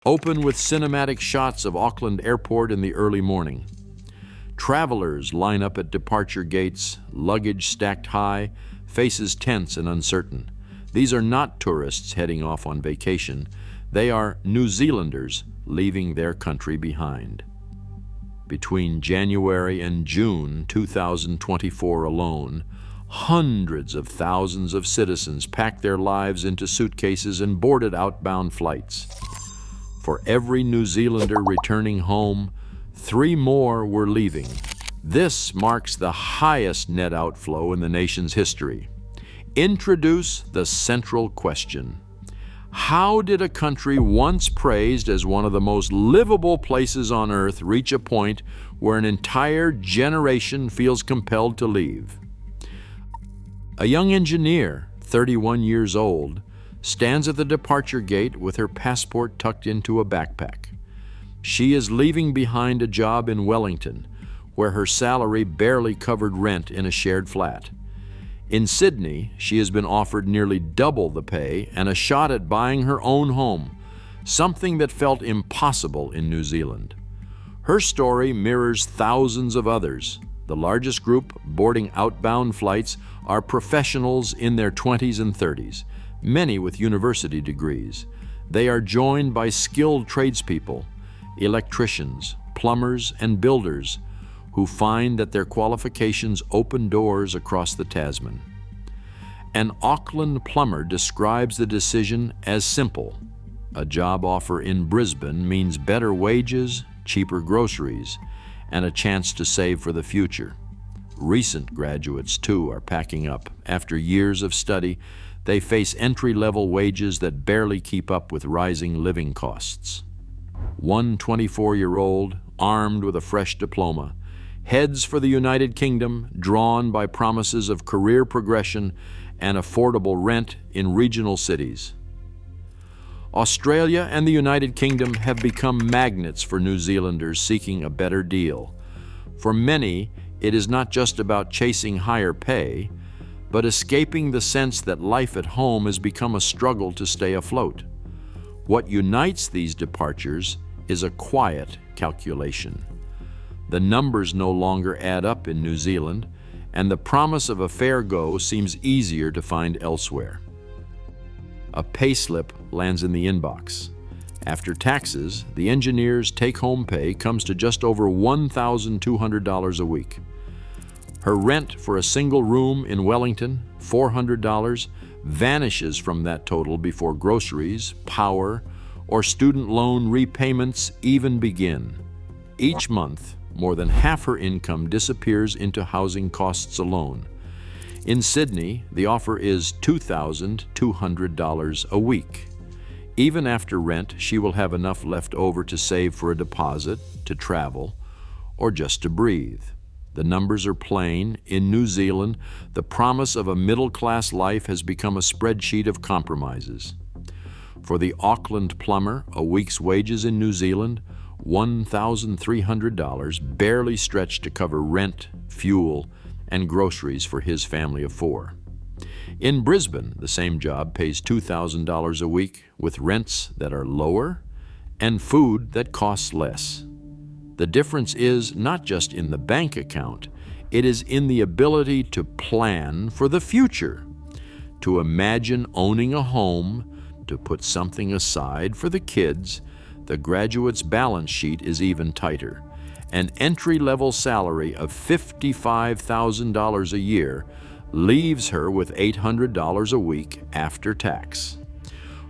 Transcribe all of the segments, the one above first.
Open with cinematic shots of Auckland Airport in the early morning. Travelers line up at departure gates, luggage stacked high, faces tense and uncertain. These are not tourists heading off on vacation. They are New Zealanders leaving their country behind. Between January and June 2024 alone, hundreds of thousands of citizens packed their lives into suitcases and boarded outbound flights. For every New Zealander returning home, 3 more were leaving. This marks the highest net outflow in the nation's history. Introduce the central question. How did a country once praised as one of the most livable places on earth reach a point where an entire generation feels compelled to leave? A young engineer, 31 years old, stands at the departure gate with her passport tucked into a backpack. She is leaving behind a job in Wellington, where her salary barely covered rent in a shared flat. In Sydney, she has been offered nearly double the pay and a shot at buying her own home, something that felt impossible in New Zealand. Her story mirrors thousands of others. The largest group boarding outbound flights are professionals in their 20s and 30s, many with university degrees. They are joined by skilled tradespeople, electricians, plumbers, and builders who find that their qualifications open doors across the Tasman. An Auckland plumber describes the decision as simple. A job offer in Brisbane means better wages, cheaper groceries, and a chance to save for the future. Recent graduates, too, are packing up. After years of study, they face entry-level wages that barely keep up with rising living costs. One 24-year-old, armed with a fresh diploma, heads for the United Kingdom, drawn by promises of career progression and affordable rent in regional cities. Australia and the United Kingdom have become magnets for New Zealanders seeking a better deal. For many, it is not just about chasing higher pay, but escaping the sense that life at home has become a struggle to stay afloat. What unites these departures is a quiet calculation. The numbers no longer add up in New Zealand, and the promise of a fair go seems easier to find elsewhere. A payslip lands in the inbox. After taxes, the engineer's take-home pay comes to just over $1,200 a week. Her rent for a single room in Wellington, $400, vanishes from that total before groceries, power, or student loan repayments even begin. Each month, more than half her income disappears into housing costs alone. In Sydney, the offer is $2,200 a week. Even after rent, she will have enough left over to save for a deposit, to travel, or just to breathe. The numbers are plain. In New Zealand, the promise of a middle-class life has become a spreadsheet of compromises. For the Auckland plumber, a week's wages in New Zealand, $1,300, barely stretch to cover rent, fuel, and groceries for his family of 4. In Brisbane, the same job pays $2,000 a week with rents that are lower and food that costs less. The difference is not just in the bank account, it is in the ability to plan for the future, to imagine owning a home, to put something aside for the kids. The graduate's balance sheet is even tighter. An entry-level salary of $55,000 a year leaves her with $800 a week after tax.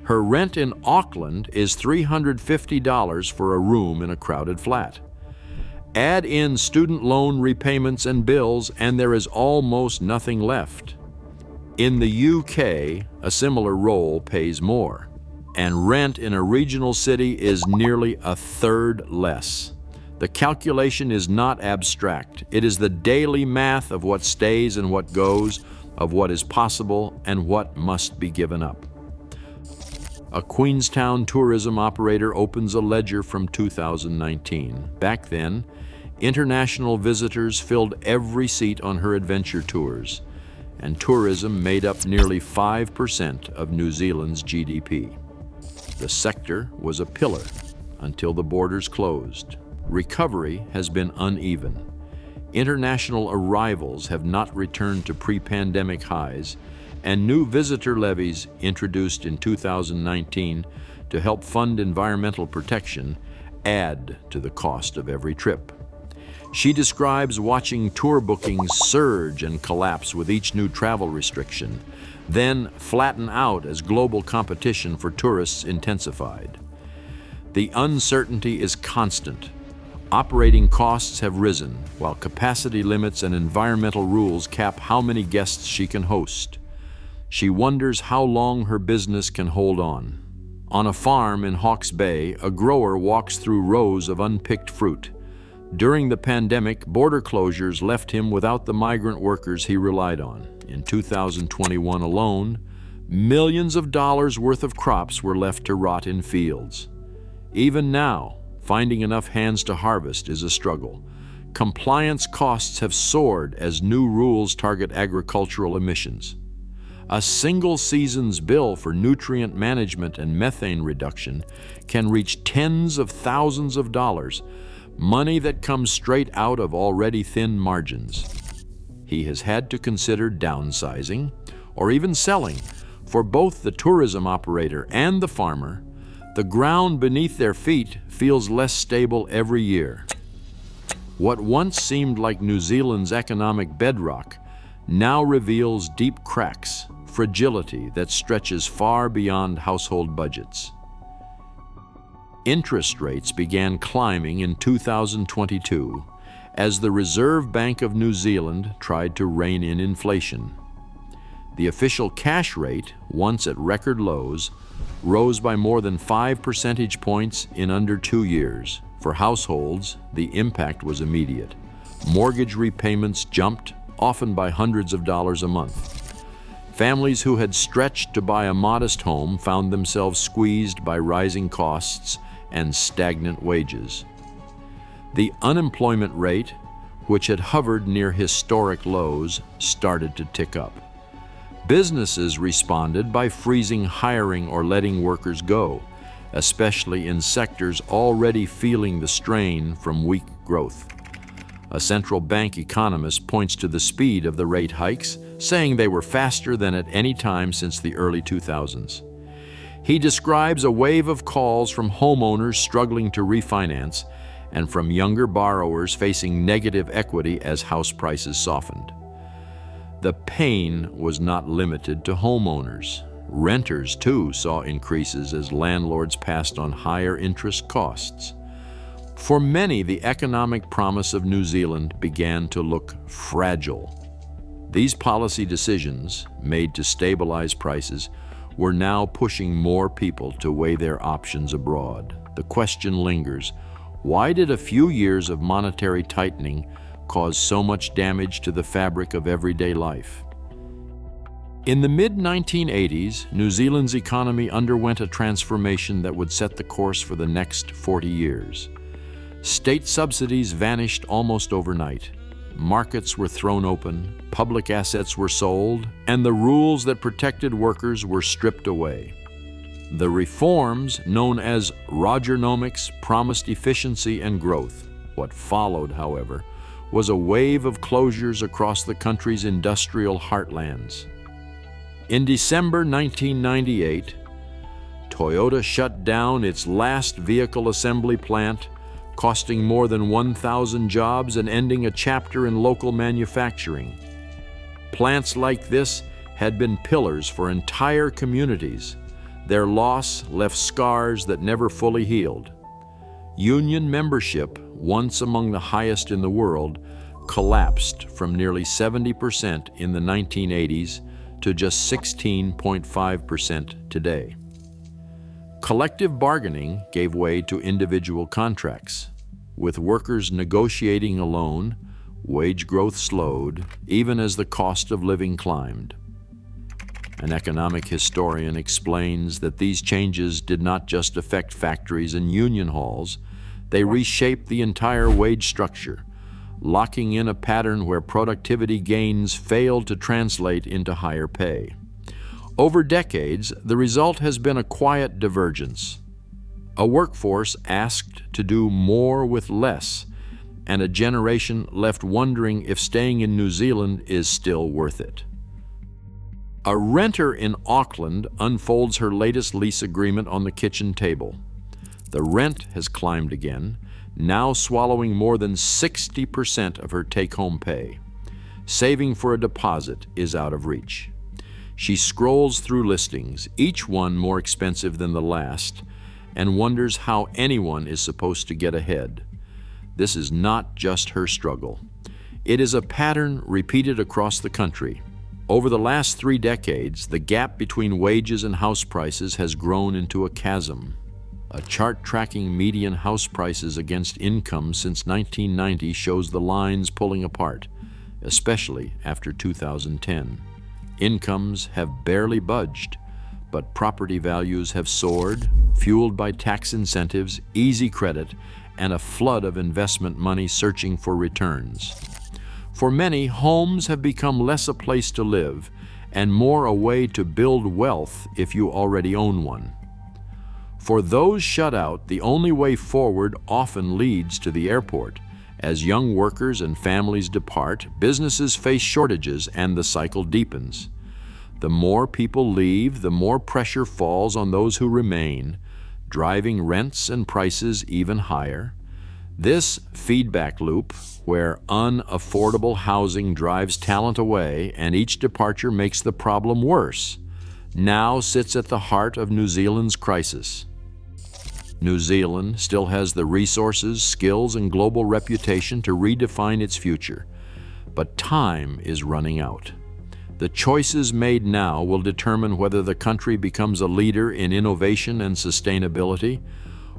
Her rent in Auckland is $350 for a room in a crowded flat. Add in student loan repayments and bills, and there is almost nothing left. In the UK, a similar role pays more, and rent in a regional city is nearly a third less. The calculation is not abstract. It is the daily math of what stays and what goes, of what is possible and what must be given up. A Queenstown tourism operator opens a ledger from 2019. Back then, international visitors filled every seat on her adventure tours, and tourism made up nearly 5% of New Zealand's GDP. The sector was a pillar until the borders closed. Recovery has been uneven. International arrivals have not returned to pre-pandemic highs, and new visitor levies introduced in 2019 to help fund environmental protection add to the cost of every trip. She describes watching tour bookings surge and collapse with each new travel restriction, then flatten out as global competition for tourists intensified. The uncertainty is constant. Operating costs have risen, while capacity limits and environmental rules cap how many guests she can host. She wonders how long her business can hold on. On a farm in Hawke's Bay, a grower walks through rows of unpicked fruit. During the pandemic, border closures left him without the migrant workers he relied on. In 2021 alone, millions of dollars worth of crops were left to rot in fields. Even now, finding enough hands to harvest is a struggle. Compliance costs have soared as new rules target agricultural emissions. A single season's bill for nutrient management and methane reduction can reach tens of thousands of dollars, money that comes straight out of already thin margins. He has had to consider downsizing or even selling. For both the tourism operator and the farmer, the ground beneath their feet feels less stable every year. What once seemed like New Zealand's economic bedrock now reveals deep cracks, fragility that stretches far beyond household budgets. Interest rates began climbing in 2022 as the Reserve Bank of New Zealand tried to rein in inflation. The official cash rate, once at record lows, rose by more than 5 percentage points in under 2 years. For households, the impact was immediate. Mortgage repayments jumped, often by hundreds of dollars a month. Families who had stretched to buy a modest home found themselves squeezed by rising costs and stagnant wages. The unemployment rate, which had hovered near historic lows, started to tick up. Businesses responded by freezing hiring or letting workers go, especially in sectors already feeling the strain from weak growth. A central bank economist points to the speed of the rate hikes, saying they were faster than at any time since the early 2000s. He describes a wave of calls from homeowners struggling to refinance and from younger borrowers facing negative equity as house prices softened. The pain was not limited to homeowners. Renters, too, saw increases as landlords passed on higher interest costs. For many, the economic promise of New Zealand began to look fragile. These policy decisions, made to stabilize prices, were now pushing more people to weigh their options abroad. The question lingers, why did a few years of monetary tightening cause so much damage to the fabric of everyday life? In the mid-1980s, New Zealand's economy underwent a transformation that would set the course for the next 40 years. State subsidies vanished almost overnight. Markets were thrown open, public assets were sold, and the rules that protected workers were stripped away. The reforms, known as Rogernomics, promised efficiency and growth. What followed, however, was a wave of closures across the country's industrial heartlands. In December 1998, Toyota shut down its last vehicle assembly plant, costing more than 1,000 jobs and ending a chapter in local manufacturing. Plants like this had been pillars for entire communities. Their loss left scars that never fully healed. Union membership, once among the highest in the world, collapsed from nearly 70% in the 1980s to just 16.5% today. Collective bargaining gave way to individual contracts. With workers negotiating alone, wage growth slowed, even as the cost of living climbed. An economic historian explains that these changes did not just affect factories and union halls, they reshaped the entire wage structure, locking in a pattern where productivity gains failed to translate into higher pay. Over decades, the result has been a quiet divergence. A workforce asked to do more with less, and a generation left wondering if staying in New Zealand is still worth it. A renter in Auckland unfolds her latest lease agreement on the kitchen table. The rent has climbed again, now swallowing more than 60% of her take-home pay. Saving for a deposit is out of reach. She scrolls through listings, each one more expensive than the last, and wonders how anyone is supposed to get ahead. This is not just her struggle. It is a pattern repeated across the country. Over the last 3 decades, the gap between wages and house prices has grown into a chasm. A chart tracking median house prices against income since 1990 shows the lines pulling apart, especially after 2010. Incomes have barely budged, but property values have soared, fueled by tax incentives, easy credit, and a flood of investment money searching for returns. For many, homes have become less a place to live and more a way to build wealth if you already own one. For those shut out, the only way forward often leads to the airport. As young workers and families depart, businesses face shortages and the cycle deepens. The more people leave, the more pressure falls on those who remain, driving rents and prices even higher. This feedback loop, where unaffordable housing drives talent away and each departure makes the problem worse, now sits at the heart of New Zealand's crisis. New Zealand still has the resources, skills, and global reputation to redefine its future, but time is running out. The choices made now will determine whether the country becomes a leader in innovation and sustainability,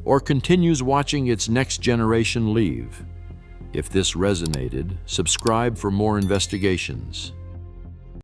or continues watching its next generation leave. If this resonated, subscribe for more investigations.